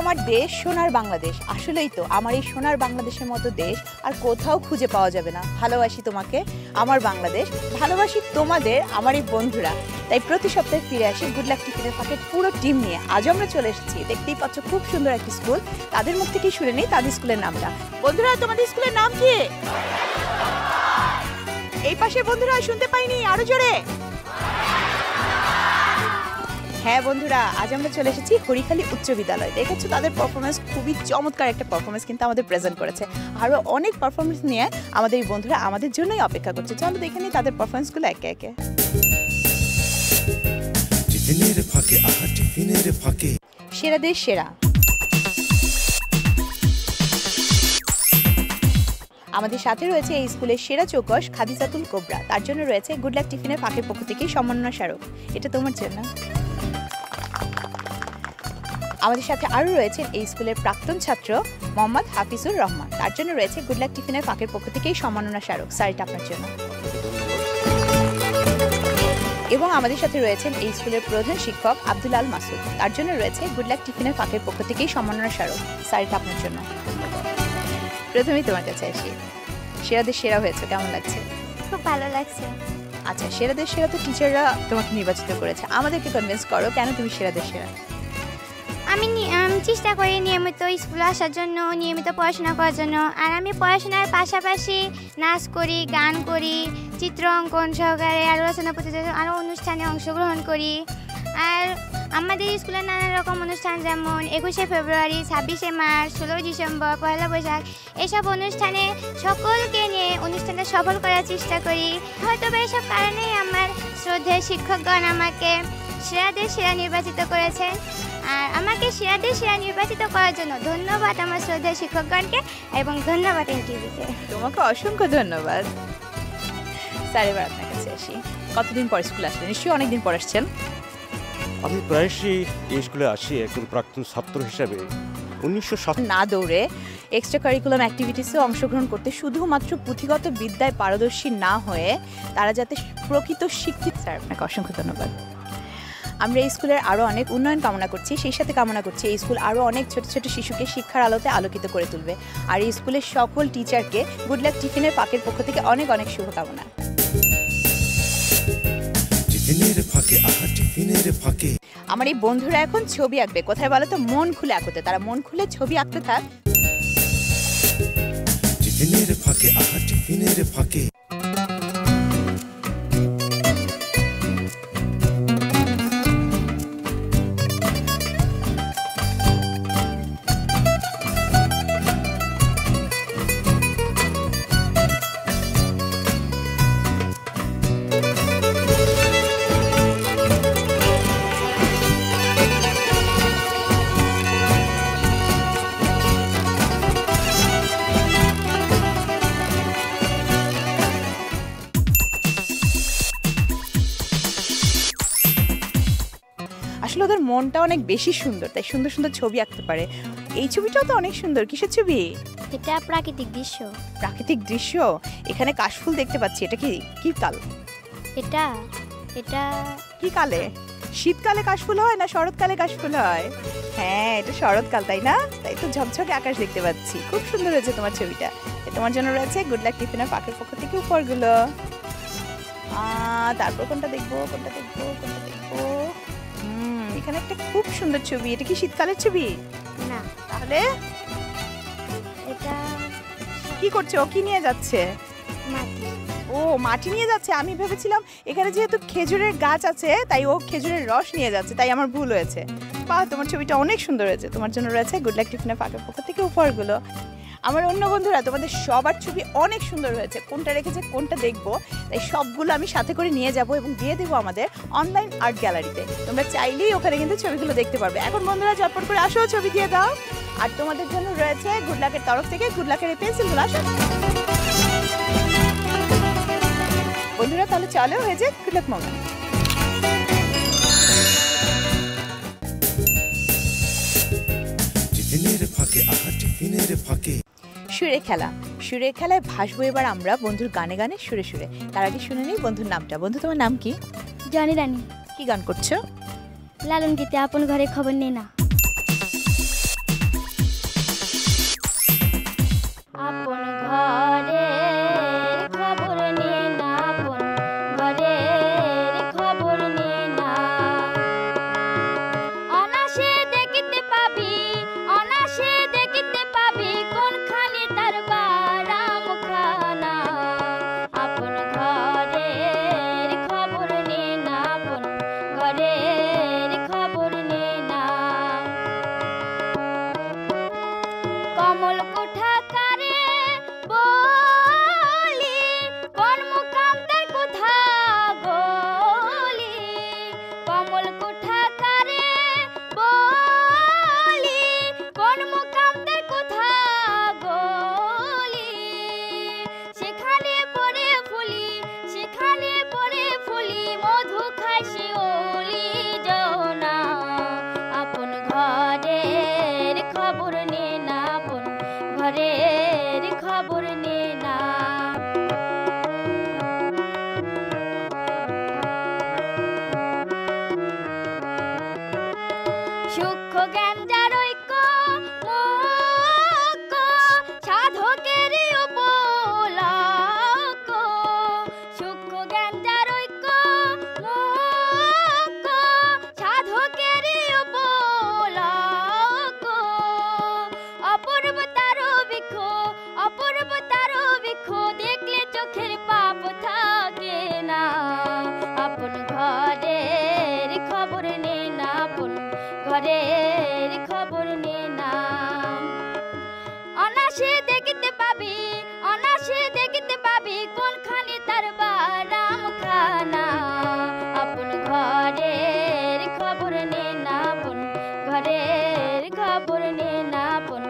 আমার দেশ, সোনার বাংলাদেশ। আসলেই তো আমার এই সোনার বাংলাদেশের মতো দেশ আর কোথাও খুঁজে পাওয়া যাবে না। ভালোবাসি তোমাকে আমার বাংলাদেশ, ভালোবাসি তোমাদের আমার এই বন্ধুরা। তাই প্রতি সপ্তাহে ফিরে আসি গুড লাক টিফিনের ফাঁকের পুরো টিম নিয়ে। আজ আমরা চলে এসেছি, দেখতেই পাচ্ছ খুব সুন্দর একটি স্কুল। তাদের মুখ থেকেই শুনে নেই তাদের স্কুলের নামটা। বন্ধুরা, তোমাদের স্কুলের নাম কি? এই পাশে বন্ধুরা শুনতে পাইনি, আরো জোরে। হ্যাঁ বন্ধুরা, আজ আমরা চলে এসেছি হরিখালী উচ্চ বিদ্যালয়। দেখেছো তাদের পারফরমেন্স খুবই চমৎকার একটা পারফরমেন্স কিন্তু আমাদের প্রেজেন্ট করেছে। আরও অনেক পারফরমেন্স নিয়ে আমাদের এই বন্ধুরা আমাদের জন্যই অপেক্ষা করছে। চলো দেখে নিই তাদের পারফরমেন্সগুলো একে একে। সেরাদের সেরা আমাদের সাথে রয়েছে এই স্কুলের সেরা চৌকস খাদিজাতুল কোবরা। তার জন্য রয়েছে গুড লাক টিফিনের ফাঁকের পক্ষ থেকেই সম্মাননা স্মারক। এটা তোমার জন্য। আমাদের সাথে আরও রয়েছেন এই স্কুলের প্রাক্তন ছাত্র মোহাম্মদ হাফিজুর রহমান। তার জন্য রয়েছে গুড লাক টিফিনের ফাঁকের পক্ষ থেকেই সম্মাননা স্মারক। স্যার, এটা আপনার জন্য। এবং আমাদের সাথে রয়েছেন এই স্কুলের প্রধান শিক্ষক আব্দুল আল মাসুদ। তার জন্য রয়েছে গুড লাক টিফিনের ফাঁকের পক্ষ থেকেই সম্মাননা স্মারক। স্যার, এটা আপনার জন্য। প্রথমেই তোমার কাছে আসি, সেরাদের সেরা হয়েছে, কেমন লাগছে? খুব ভালো লাগছে। আচ্ছা, সেরাদের সেরা তো টিচাররা তোমাকে নির্বাচিত করেছে, আমাদেরকে কনভিন্স করো কেন তুমি সেরাদের সেরা? আমি চেষ্টা করি নিয়মিত স্কুলে আসার জন্য, নিয়মিত পড়াশোনা করার জন্য। আর আমি পড়াশোনার পাশাপাশি নাচ করি, গান করি, চিত্র অঙ্কন সহকারে আরও রচনা প্রতিযোগিতা, আরও অনুষ্ঠানে অংশগ্রহণ করি। আর আমাদের স্কুলে নানা রকম অনুষ্ঠান, যেমন 21শে ফেব্রুয়ারি, 26শে মার্চ, 16 ডিসেম্বর, পয়লা বৈশাখ, এসব অনুষ্ঠানে সকলকে নিয়ে অনুষ্ঠানটা সফল করার চেষ্টা করি। হয়তো এসব কারণেই আমার শ্রদ্ধেয় শিক্ষকগণ আমাকে সেরাদের সেরা নির্বাচিত করেছেন। আর আমাকে সেরাদের সেরা নির্বাচিত করার জন্য ধন্যবাদ আমার শ্রদ্ধেয় শিক্ষকগণকে এবং ধন্যবাদ এনটিভিকে। তোমাকে অসংখ্য ধন্যবাদ। স্যার, এবার আপনার কাছে আসি, কতদিন পর স্কুলে আসলেন? নিশ্চয়ই অনেকদিন পর আসছেন। আমি প্রায়শই এই স্কুলে আসি একজন প্রাক্তন ছাত্র হিসাবে। 1907 না দৌড়ে এক্সট্রা কারিকুলাম অ্যাক্টিভিটিসে অংশগ্রহণ করতে, শুধুমাত্র পুঁথিগত বিদ্যায় পারদর্শী না হয়ে তারা যাতে প্রকৃত শিক্ষিত। স্যার, আপনাকে অসংখ্য ধন্যবাদ। আমরা এই স্কুলের আরও অনেক উন্নয়ন কামনা করছি, সেই সাথে কামনা করছি এই স্কুল আরও অনেক ছোট ছোট শিশুকে শিক্ষার আলোতে আলোকিত করে তুলবে। আর এই স্কুলের সকল টিচারকে গুড লাক টিফিনের ফাঁকের পক্ষ থেকে অনেক অনেক শুভকামনা। আমার এই বন্ধুরা এখন ছবি আঁকবে। কোথায় বলো তো? মন খুলে আঁকতে। তারা মন খুলে ছবি আঁকতে থাক। আসলে ওদের মনটা অনেক বেশি সুন্দর, তাই সুন্দর সুন্দর ছবি আঁকতে পারে। এই ছবিটাও তো অনেক সুন্দর। কিসের ছবি? এটা প্রাকৃতিক দৃশ্য। প্রাকৃতিক দৃশ্য। এখানে কাশফুল দেখতে পাচ্ছি। এটা কি কি কাল? এটা এটা কি কালে? শীতকালে কাশফুল হয় না শরৎকালে কাশফুল হয়? হ্যাঁ, এটা শরৎকাল, তাই না? তাই তো ঝকঝকে আকাশ দেখতে পাচ্ছি। খুব সুন্দর হয়েছে তোমার ছবিটা। তোমার জন্য রয়েছে গুড লাক টিফিনের ফাঁকের পক্ষ থেকে উপহারগুলো। তারপর কোনটা দেখবো? এখানে একটা খুব সুন্দর ছবি। এটা কি শীতকালের ছবি? না। তাহলে এটা কি করছে? ও কি নিয়ে যাচ্ছে? মাটি। ও মাটি নিয়ে যাচ্ছে। আমি ভেবেছিলাম এখানে যেহেতু খেজুরের গাছ আছে তাই ও খেজুরের রস নিয়ে যাচ্ছে, তাই আমার ভুল হয়েছে। বাহ, তোমার ছবিটা অনেক সুন্দর হয়েছে। তোমার জন্য রয়েছে গুড লাক টিফিনের ফাঁকের পক্ষ থেকে উপহারগুলো। আমার অন্য বন্ধুরা, তোমাদের সবার ছবি অনেক সুন্দর হয়েছে। কোনটা রেখেছে কোনটা দেখবো, তাই সবগুলো আমি সাথে করে নিয়ে যাব এবং দিয়ে দেবো আমাদের অনলাইন আর্ট গ্যালারিতে। তোমরা চাইলেই ওখানে কিন্তু ছবিগুলো দেখতে পারবে। এখন বন্ধুরা চটপট করে আসো, ছবি দিয়ে দাও। আর তোমাদের জন্য রয়েছে গুড লাকের তরফ থেকে গুড লাকের এই পেন্সিলগুলো। আসো বন্ধুরা, তাহলে চলো হয়ে যাক গুড লাক মোমেন্ট। সুরে খেলা। সুরের খেলায় ভাসবো এবার আমরা বন্ধুর গানে গানে, সুরে সুরে। তার আগে শুনে নেই বন্ধুর নামটা। বন্ধু, তোমার নাম কি? জনি রানী। কি গান করছো? লালন গীতে আপন ঘরে খবর নেই না। সূক্ষ্ম জ্ঞান যার ঐক্য মোক্ষ সাধকেরই উপলক্ষ সূক্ষ্ম জ্ঞান যার ঐক্য মোক্ষ সাধকেরই উপলক্ষ অপূর্ব তার বৃক্ষ অপূর্ব তার বৃক্ষ দেখলে চোখের পাপ থাকে না আপন ঘরের খবর নে না আপন ঘরের খবর নে না অনাসে দেখিতে পাবি অনাসে দেখিতে পাবি কোনখানে তার বারাম খানা আপন ঘরের খবর নে না আপন ঘরের খবর নে না আপন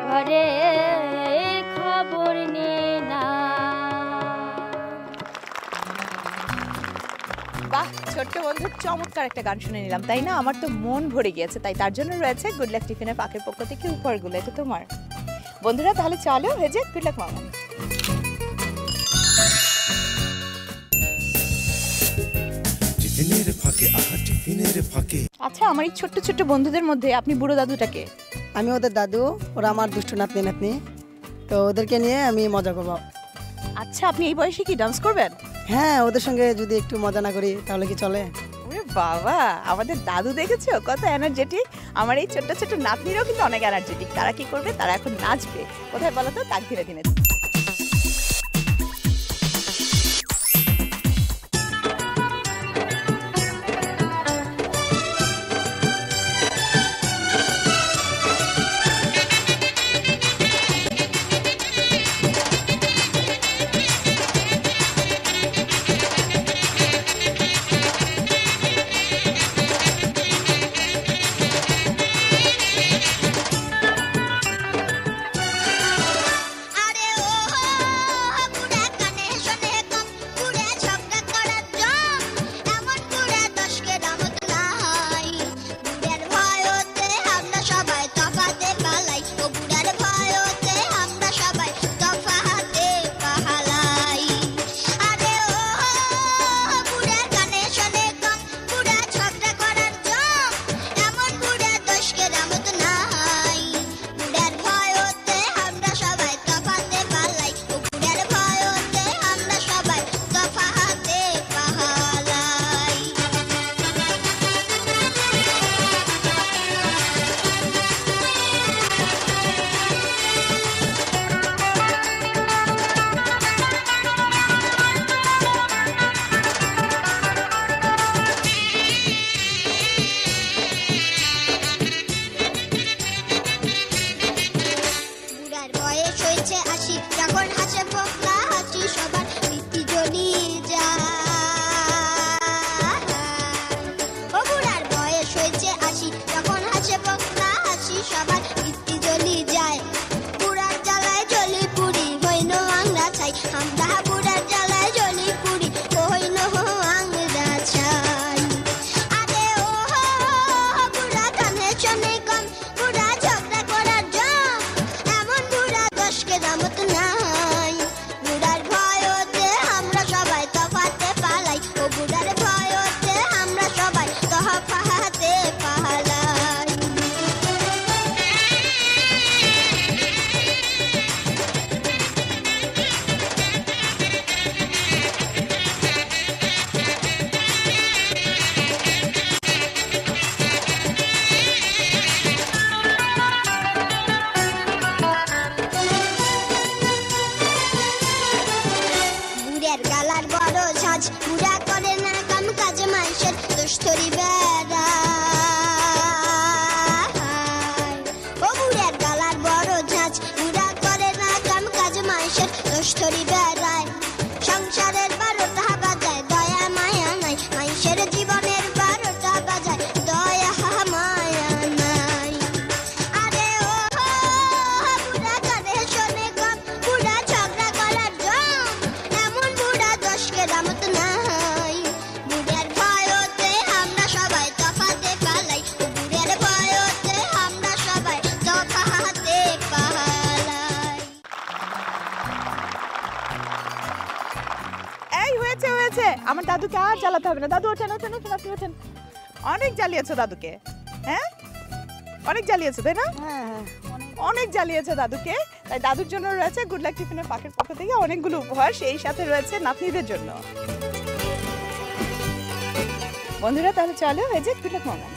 ঘরের খবর নে না। বাহ, ছোট্ট বন্ধুর চমৎকার একটা গান শুনে নিলাম, তাই না? আমার তো মন ভরে গিয়েছে, তাই তার জন্য রয়েছে গুড লাক টিফিনের পাকের পক্ষ থেকে উপহারগুলো। এটা তোমার। বন্ধুরা তাহলে চলো হয়ে যাক গুড লাক মামা। টিফিনের ফাঁকে আহা টিফিনের ফাঁকে। আচ্ছা, আমার এই ছোট্ট ছোট্ট বন্ধুদের মধ্যে আপনি বুড়ো দাদুটাকে? আমি ওদের দাদু, ওরা আমার দুষ্টু নাতনি নাতনি, তো ওদেরকে নিয়ে আমি মজা করবো। আচ্ছা, আপনি এই বয়সে কি ডান্স করবেন? হ্যাঁ, ওদের সঙ্গে যদি একটু মজা না করি তাহলে কি চলে? ওরে বাবা, আমাদের দাদু দেখেছো কত এনার্জেটিক। আমার এই ছোট্ট ছোট্ট নাতনিরাও কিন্তু অনেক এনার্জেটিক। তারা কি করবে? তারা এখন নাচবে। কোথায় বলো তো? তাক ধীরে ধীরে। আমার দাদুকে আর জ্বালাতে হবে না। দাদু ওঠেন ওঠেন ওঠেন, আপনি ওঠেন। অনেক জ্বালিয়েছো দাদুকে, হ্যাঁ? অনেক জ্বালিয়েছে তাই না? হ্যাঁ হ্যাঁ অনেক জ্বালিয়েছে দাদুকে, তাই দাদুর জন্য রয়েছে গুড লাক টিফিনের পাকের পক্ষ থেকে অনেকগুলো উপহার, সেই সাথে রয়েছে নাতনিদের জন্য। বন্ধুরা তাহলে চলো এই যে গুড লাক মোমেন্ট।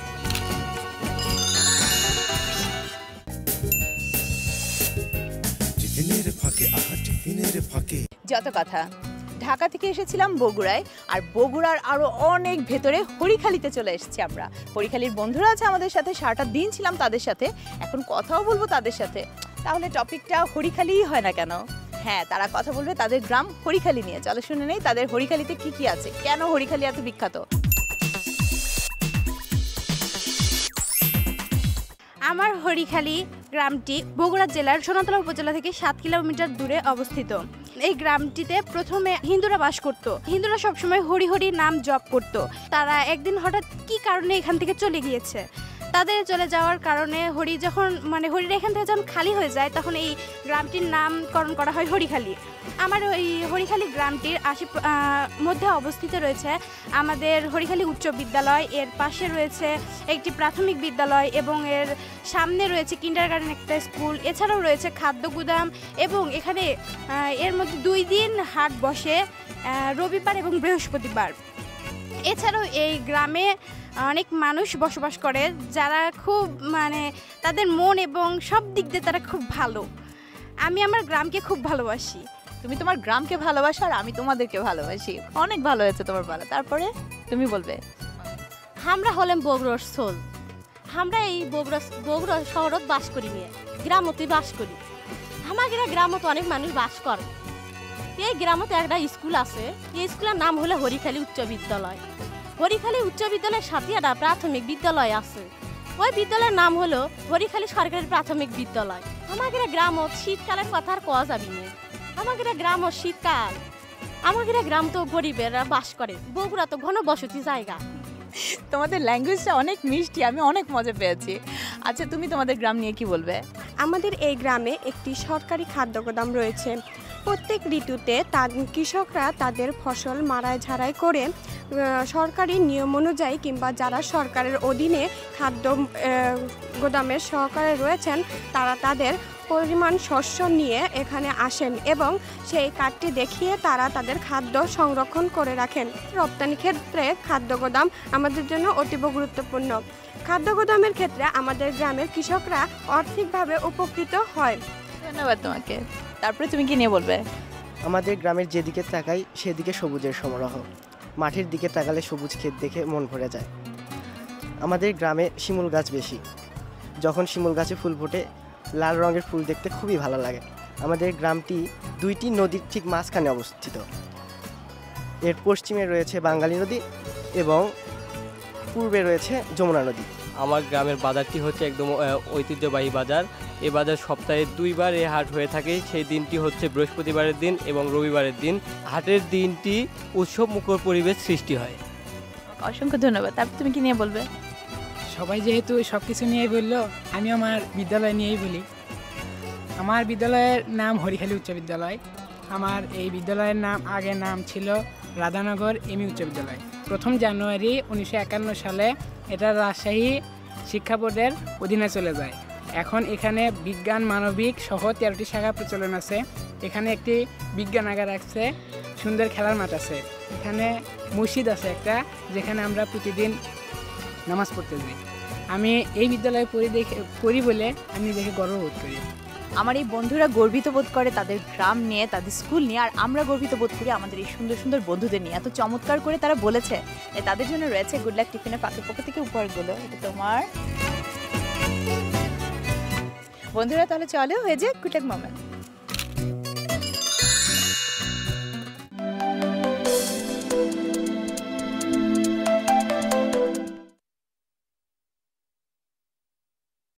টিফিনের ফাঁকে টিফিনের ফাঁকে যত কথা, ঢাকা থেকে এসেছিলাম বগুড়ায়, আর বগুড়ার আরো অনেক ভেতরে হরিখালিতে চলে এসেছি আমরা। হরিখালির বন্ধুরা আছে আমাদের সাথে, সারাটা দিন ছিলাম তাদের সাথে, এখন কথাও বলবো তাদের সাথে। তাহলে টপিকটা হরিখালিই হয় না কেন? হ্যাঁ, তারা কথা বলবে তাদের গ্রাম হরিখালি নিয়ে। চলো শুনে নেই তাদের হরিখালিতে কি কি আছে, কেন হরিখালি এত বিখ্যাত। আমার হরিখালি গ্রামটি বগুড়া জেলার সোনাতলা উপজেলা থেকে 7 কিলোমিটার দূরে অবস্থিত। এই গ্রামটিতে প্রথমে হিন্দুরা বাস করত। হিন্দুরা সবসময় হরি হরি নাম জপ করত। তারা একদিন হঠাৎ কি কারণে এখান থেকে চলে গিয়েছে। তাদের চলে যাওয়ার কারণে হরির এখান থেকে যখন খালি হয়ে যায়, তখন এই গ্রামটির নামকরণ করা হয় হরিখালি। আমার ওই হরিখালি গ্রামটির মধ্যে অবস্থিত রয়েছে আমাদের হরিখালি উচ্চ বিদ্যালয়, এর পাশে রয়েছে একটি প্রাথমিক বিদ্যালয় এবং এর সামনে রয়েছে কিন্ডারগার্টেন একটা স্কুল। এছাড়াও রয়েছে খাদ্য গুদাম এবং এখানে এর মধ্যে 2 দিন হাট বসে, রবিবার এবং বৃহস্পতিবার। এছাড়াও এই গ্রামে অনেক মানুষ বসবাস করে যারা খুব তাদের মন এবং সব দিক দিয়ে তারা খুব ভালো। আমি আমার গ্রামকে খুব ভালোবাসি। তুমি তোমার গ্রামকে ভালোবাসো আর আমি তোমাদেরকে ভালোবাসি। অনেক ভালো হয়েছে তোমার বলা। তারপরে তুমি বলবে। আমরা হলাম বগুড়ার সোল। আমরা এই বগুড়া শহরত বাস করি নিয়ে গ্রামতে বাস করি। আমাদের গ্রামত অনেক মানুষ বাস করে। এই গ্রামতে একটা স্কুল আছে, এই স্কুলের নাম হলো হরিখালি উচ্চ বিদ্যালয়। হরিখালি উচ্চ বিদ্যালয়ের সাথে একটা প্রাথমিক বিদ্যালয় আছে, ওই বিদ্যালয়ের নাম হলো হরিখালি সরকারি প্রাথমিক বিদ্যালয়। আমাদের গ্রামত শীতকালের কথা আর কওয়া যাবি না। আমাদের গ্রামত শীতকাল, আমাদের গ্রাম তো গরিবেরা বাস করে, বগুড়া তো ঘন বসতি জায়গা। তোমাদের ল্যাঙ্গুয়েজটা অনেক মিষ্টি, আমি অনেক মজা পেয়েছি। আচ্ছা, তুমি তোমাদের গ্রাম নিয়ে কি বলবে? আমাদের এই গ্রামে একটি সরকারি খাদ্য গোদাম রয়েছে। প্রত্যেক ঋতুতে কৃষকরা তাদের ফসল মাড়াই ঝাড়াই করে সরকারি নিয়ম অনুযায়ী কিংবা যারা সরকারের অধীনে খাদ্য গোদামের সহকারে রয়েছেন, তারা তাদের পরিমাণ শস্য নিয়ে এখানে আসেন এবং সেই কার্ডটি দেখিয়ে তারা তাদের খাদ্য সংরক্ষণ করে রাখেন। রপ্তানি ক্ষেত্রে খাদ্য গোদাম আমাদের জন্য অতীব গুরুত্বপূর্ণ। খাদ্য গোদামের ক্ষেত্রে আমাদের গ্রামের কৃষকরা আর্থিকভাবে উপকৃত হয়। ধন্যবাদ তোমাকে। তারপরে তুমি কি নিয়ে বলবে? আমাদের গ্রামের যেদিকে তাকাই সেদিকে সবুজের সমারোহ। মাঠের দিকে তাকালে সবুজ ক্ষেত দেখে মন ভরে যায়। আমাদের গ্রামে শিমুল গাছ বেশি। যখন শিমুল গাছে ফুল ফোটে, লাল রঙের ফুল দেখতে খুবই ভালো লাগে। আমাদের গ্রামটি 2টি নদীর ঠিক মাঝখানে অবস্থিত। এর পশ্চিমে রয়েছে বাঙালি নদী এবং পূর্বে রয়েছে যমুনা নদী। আমার গ্রামের বাজারটি হচ্ছে একদম ঐতিহ্যবাহী বাজার। এই বাজার সপ্তাহে 2 বার এই হাট হয়ে থাকে। সেই দিনটি হচ্ছে বৃহস্পতিবারের দিন এবং রবিবারের দিন। হাটের দিনটি উৎসব মুখর পরিবেশ সৃষ্টি হয়। অসংখ্য ধন্যবাদ। তারপর তুমি কি নিয়ে বলবে? সবাই যেহেতু সব কিছু নিয়েই বললো, আমি আমার বিদ্যালয় নিয়েই বলি। আমার বিদ্যালয়ের নাম হরিখালি উচ্চ বিদ্যালয়। আমার এই বিদ্যালয়ের আগের নাম ছিল রাধানগর এমই উচ্চ বিদ্যালয়। 1 জানুয়ারি 1951 সালে এটা রাজশাহী শিক্ষা বোর্ডের অধীনে চলে যায়। এখন এখানে বিজ্ঞান, মানবিক সহ 13টি শাখা প্রচলন আছে। এখানে একটি বিজ্ঞানাগার আছে, সুন্দর খেলার মাঠ আছে, এখানে মসজিদ আছে একটা, যেখানে আমরা প্রতিদিন নামাজ পড়তে যাই। আমি এই বিদ্যালয়ে পড়ি বলে আমি দেখে গর্ববোধ করি। আমার এই বন্ধুরা গর্বিত বোধ করে তাদের গ্রাম নিয়ে, তাদের স্কুল নিয়ে, আর আমরা গর্বিত বোধ করি আমাদের এই সুন্দর সুন্দর বন্ধুদের নিয়ে। এত চমৎকার করে তারা বলেছে। তাদের জন্য রয়েছে গুড লাক টিফিনের পাকের পক্ষ থেকে উপহারগুলো। এটা তোমার। বন্ধুরা তাহলে চলো হয়ে যাক গুড লাক মোমেন্ট।